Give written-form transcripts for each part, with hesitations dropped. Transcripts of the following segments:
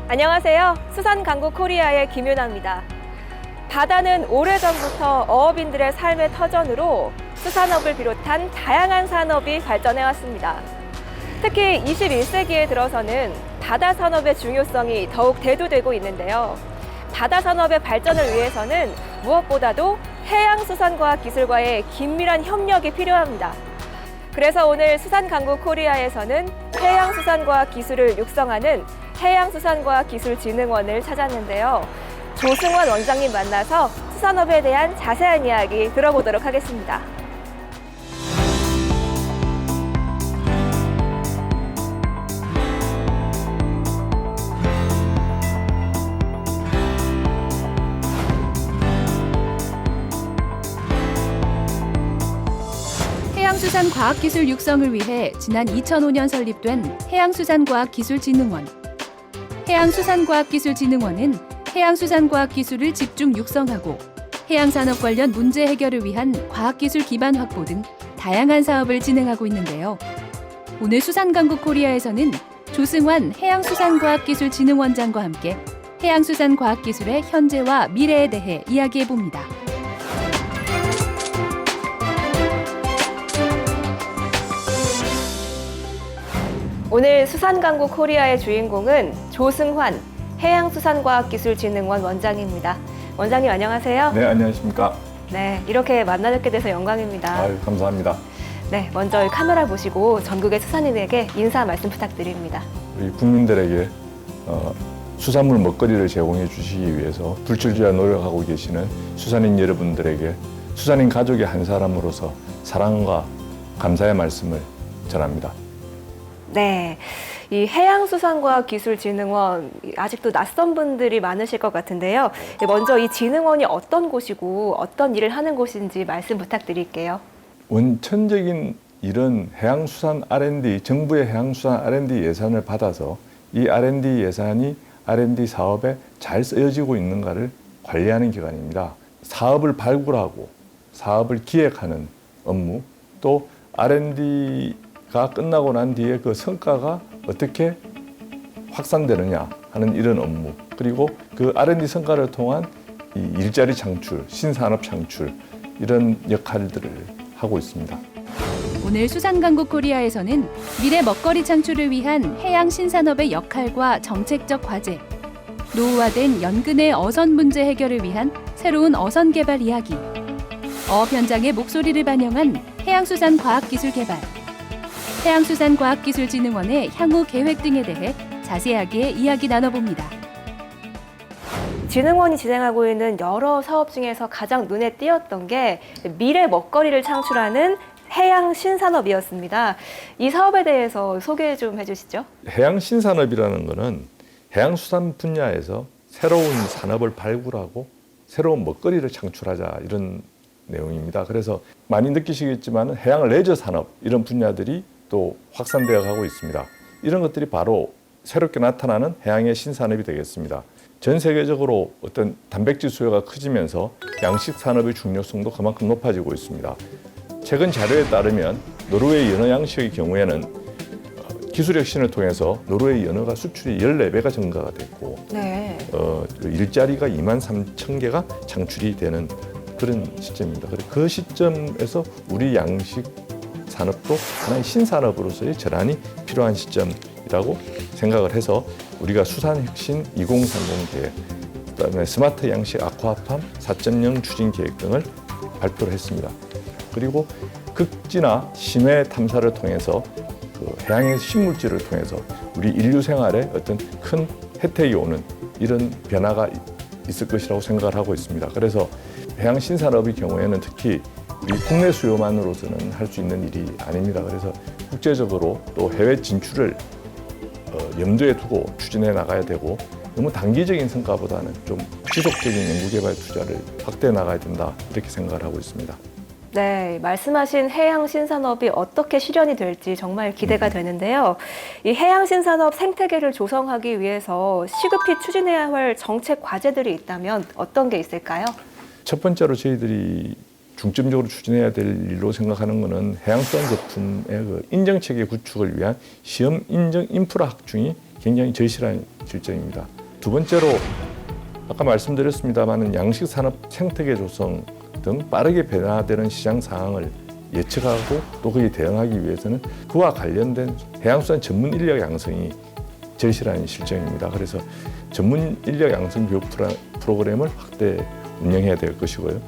안녕하세요. 수산강국코리아의 김윤아입니다. 바다는 오래전부터 어업인들의 삶의 터전으로 수산업을 비롯한 다양한 산업이 발전해왔습니다. 특히 21세기에 들어서는 바다 산업의 중요성이 더욱 대두되고 있는데요. 바다 산업의 발전을 위해서는 무엇보다도 해양수산과학기술과의 긴밀한 협력이 필요합니다. 그래서 오늘 수산강국코리아에서는 해양수산과학기술을 육성하는 해양수산과학기술진흥원을 찾았는데요. 조승원 원장님 만나서 수산업에 대한 자세한 이야기 들어보도록 하겠습니다. 해양수산과학기술 육성을 위해 지난 2005년 설립된 해양수산과학기술진흥원. 해양수산과학기술진흥원은 해양수산과학기술을 집중 육성하고 해양산업 관련 문제 해결을 위한 과학기술 기반 확보 등 다양한 사업을 진행하고 있는데요. 오늘 수산강국코리아에서는 조승환 해양수산과학기술진흥원장과 함께 해양수산과학기술의 현재와 미래에 대해 이야기해봅니다. 오늘 수산강국코리아의 주인공은 조승환 해양수산과학기술진흥원 원장입니다. 원장님 안녕하세요. 네, 안녕하십니까. 네, 이렇게 만나뵙게 돼서 영광입니다. 아유, 감사합니다. 네, 먼저 카메라 보시고 전국의 수산인에게 인사 말씀 부탁드립니다. 우리 국민들에게 수산물 먹거리를 제공해 주시기 위해서 불철주야 노력하고 계시는 수산인 여러분들에게 수산인 가족의 한 사람으로서 사랑과 감사의 말씀을 전합니다. 네, 이 해양수산과학기술진흥원 아직도 낯선 분들이 많으실 것 같은데요. 먼저 이 진흥원이 어떤 곳이고 어떤 일을 하는 곳인지 말씀 부탁드릴게요. 원천적인 일은 해양수산 R&D, 정부의 해양수산 R&D 예산을 받아서 이 R&D 예산이 R&D 사업에 잘 쓰여지고 있는가를 관리하는 기관입니다. 사업을 발굴하고 사업을 기획하는 업무, 또 R&D가 끝나고 난 뒤에 그 성과가 어떻게 확산되느냐 하는 이런 업무, 그리고 그 R&D 성과를 통한 이 일자리 창출, 신산업 창출, 이런 역할들을 하고 있습니다. 오늘 수산강국코리아에서는 미래 먹거리 창출을 위한 해양 신산업의 역할과 정책적 과제, 노후화된 연근의 어선 문제 해결을 위한 새로운 어선 개발 이야기, 어업 현장의 목소리를 반영한 해양수산과학기술 개발, 해양수산과학기술진흥원의 향후 계획 등에 대해 자세하게 이야기 나눠봅니다. 진흥원이 진행하고 있는 여러 사업 중에서 가장 눈에 띄었던 게 미래 먹거리를 창출하는 해양 신산업이었습니다. 이 사업에 대해서 소개 좀 해주시죠. 해양 신산업이라는 것은 해양수산 분야에서 새로운 산업을 발굴하고 새로운 먹거리를 창출하자, 이런 내용입니다. 그래서 많이 느끼시겠지만 해양 레저 산업, 이런 분야들이 또 확산되어 가고 있습니다. 이런 것들이 바로 새롭게 나타나는 해양의 신산업이 되겠습니다. 전 세계적으로 어떤 단백질 수요가 커지면서 양식 산업의 중요성도 그만큼 높아지고 있습니다. 최근 자료에 따르면 노르웨이 연어 양식의 경우에는 기술 혁신을 통해서 노르웨이 연어가 수출이 14배가 증가가 됐고, 네. 일자리가 23,000개가 창출이 되는 그런 시점입니다. 그 시점에서 우리 양식 산업도 하나의 신산업으로서의 전환이 필요한 시점이라고 생각을 해서 우리가 수산혁신 2030 계획, 그다음에 스마트 양식 아쿠아팜 4.0 추진 계획 등을 발표를 했습니다. 그리고 극지나 심해 탐사를 통해서 그 해양의 신물질을 통해서 우리 인류 생활에 어떤 큰 혜택이 오는 이런 변화가 있을 것이라고 생각을 하고 있습니다. 그래서 해양 신산업의 경우에는 특히 우리 국내 수요만으로서는 할 수 있는 일이 아닙니다. 그래서 국제적으로 또 해외 진출을 염두에 두고 추진해 나가야 되고, 너무 단기적인 성과보다는 좀 지속적인 연구개발 투자를 확대해 나가야 된다, 이렇게 생각을 하고 있습니다. 네, 말씀하신 해양 신산업이 어떻게 실현이 될지 정말 기대가 되는데요. 이 해양 신산업 생태계를 조성하기 위해서 시급히 추진해야 할 정책 과제들이 있다면 어떤 게 있을까요? 첫 번째로 저희들이 중점적으로 추진해야 될 일로 생각하는 것은 해양수산 제품의 그 인정체계 구축을 위한 시험 인정 인프라 확충이 굉장히 절실한 실정입니다. 두 번째로 아까 말씀드렸습니다마는 양식 산업 생태계 조성 등 빠르게 변화되는 시장 상황을 예측하고 또 거기에 대응하기 위해서는 그와 관련된 해양수산 전문 인력 양성이 절실한 실정입니다. 그래서 전문 인력 양성 교육 프로그램을 확대 운영해야 될 것이고요.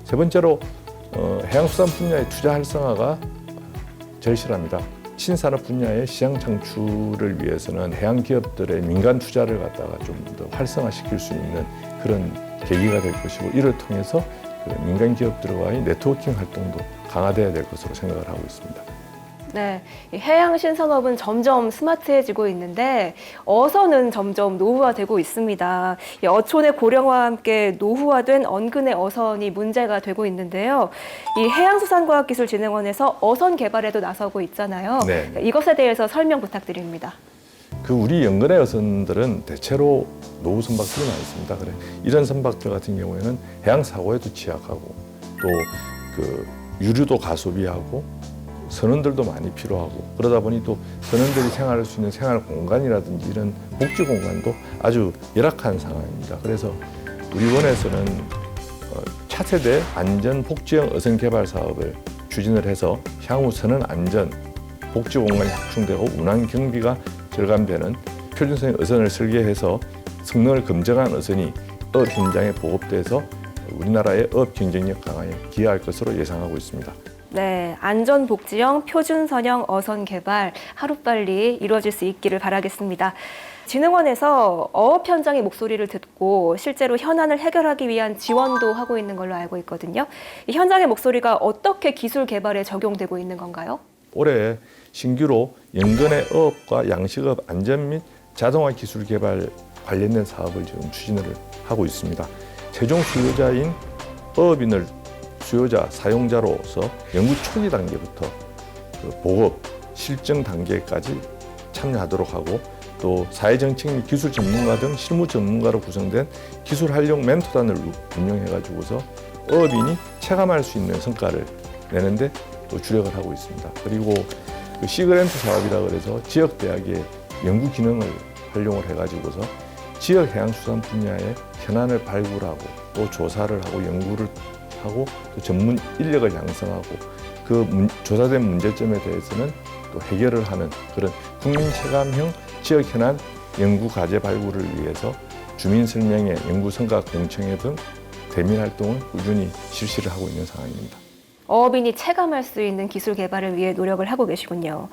세 번째로 해양수산 분야의 투자 활성화가 절실합니다. 신산업 분야의 시장 창출을 위해서는 해양 기업들의 민간 투자를 갖다가 좀 더 활성화시킬 수 있는 그런 계기가 될 것이고 이를 통해서 민간 기업들과의 네트워킹 활동도 강화돼야 될 것으로 생각을 하고 있습니다. 네, 이 해양 신산업은 점점 스마트해지고 있는데 어선은 점점 노후화되고 있습니다. 이 어촌의 고령화와 함께 노후화된 언근의 어선이 문제가 되고 있는데요. 이 해양수산과학기술진흥원에서 어선 개발에도 나서고 있잖아요. 네. 이것에 대해서 설명 부탁드립니다. 우리 연근의 어선들은 대체로 노후 선박들이 많습니다. 그래 이런 선박들 같은 경우에는 해양 사고에도 취약하고 또 유류도 가소비하고 선원들도 많이 필요하고 그러다 보니 또 선원들이 생활할 수 있는 생활 공간이라든지 이런 복지 공간도 아주 열악한 상황입니다. 그래서 우리 원에서는 차세대 안전 복지형 어선 개발 사업을 추진을 해서 향후 선원 안전, 복지 공간이 확충되고 운항 경비가 절감되는 표준성 어선을 설계해서 성능을 검증한 어선이 어업 현장에 보급돼서 우리나라의 어업 경쟁력 강화에 기여할 것으로 예상하고 있습니다. 네, 안전복지형 표준선형 어선 개발 하루빨리 이루어질 수 있기를 바라겠습니다. 진흥원에서 어업 현장의 목소리를 듣고 실제로 현안을 해결하기 위한 지원도 하고 있는 걸로 알고 있거든요. 이 현장의 목소리가 어떻게 기술 개발에 적용되고 있는 건가요? 올해 신규로 연근의 어업과 양식업 안전 및 자동화 기술 개발 관련된 사업을 지금 추진을 하고 있습니다. 최종 수요자인 어업인을 수요자, 사용자로서 연구 초기 단계부터 보급, 실증 단계까지 참여하도록 하고 또 사회정책 및 기술 전문가 등 실무 전문가로 구성된 기술 활용 멘토단을 운영해가지고서 어업인이 체감할 수 있는 성과를 내는데 또 주력을 하고 있습니다. 그리고 시그랜트 사업이라 그래서 지역 대학의 연구 기능을 활용을 해가지고서 지역 해양수산 분야의 현안을 발굴하고 또 조사를 하고 연구를 하고 또 전문 인력을 양성하고 조사된 문제점에 대해서는 또 해결을 하는 그런 국민 체감형 지역 현안 연구 과제 발굴을 위해서 주민 설명회, 연구 성과 공청회 등 대민 활동을 꾸준히 실시를 하고 있는 상황입니다. 어업인이 체감할 수 있는 기술 개발을 위해 노력을 하고 계시군요.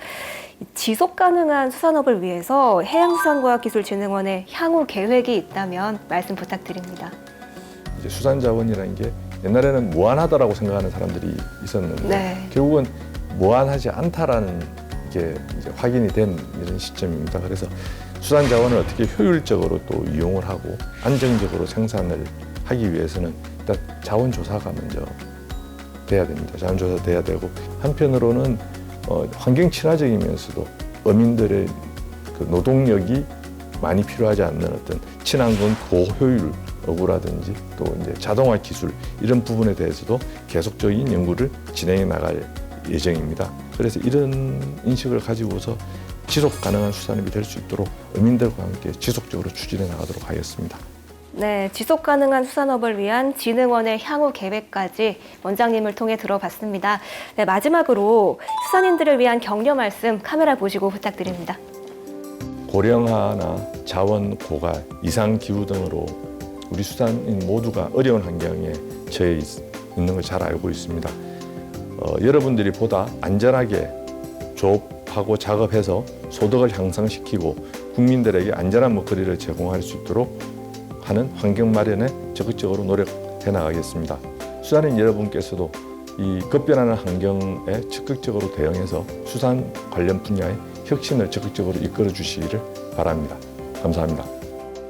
지속 가능한 수산업을 위해서 해양수산과학기술진흥원의 향후 계획이 있다면 말씀 부탁드립니다. 이제 수산자원이라는 게 옛날에는 무한하다라고 생각하는 사람들이 있었는데 네. 결국은 무한하지 않다라는 게 이제 확인이 된 이런 시점입니다. 그래서 수산자원을 어떻게 효율적으로 또 이용을 하고 안정적으로 생산을 하기 위해서는 일단 자원조사가 먼저 돼야 됩니다. 자원조사 돼야 되고 한편으로는 환경 친화적이면서도 어민들의 노동력이 많이 필요하지 않는 어떤 친환경 고효율 어구라든지 또 이제 자동화 기술 이런 부분에 대해서도 계속적인 연구를 진행해 나갈 예정입니다. 그래서 이런 인식을 가지고서 지속 가능한 수산업이 될 수 있도록 어민들과 함께 지속적으로 추진해 나가도록 하겠습니다. 네, 지속 가능한 수산업을 위한 진흥원의 향후 계획까지 원장님을 통해 들어봤습니다. 네, 마지막으로 수산인들을 위한 격려 말씀 카메라 보시고 부탁드립니다. 고령화나 자원 고갈, 이상 기후 등으로 우리 수산인 모두가 어려운 환경에 처해 있는 걸 잘 알고 있습니다. 여러분들이 보다 안전하게 조업하고 작업해서 소득을 향상시키고 국민들에게 안전한 먹거리를 제공할 수 있도록 하는 환경 마련에 적극적으로 노력해 나가겠습니다. 수산인 여러분께서도 이 급변하는 환경에 적극적으로 대응해서 수산 관련 분야의 혁신을 적극적으로 이끌어 주시기를 바랍니다. 감사합니다.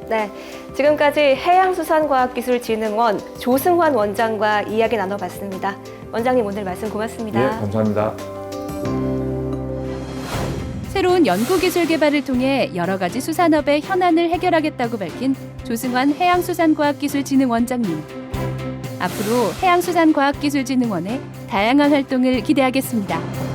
네, 지금까지 해양수산과학기술진흥원 조승환 원장과 이야기 나눠봤습니다. 원장님 오늘 말씀 고맙습니다. 예, 감사합니다. 새로운 연구기술 개발을 통해 여러 가지 수산업의 현안을 해결하겠다고 밝힌 조승환 해양수산과학기술진흥원장님. 앞으로 해양수산과학기술진흥원의 다양한 활동을 기대하겠습니다.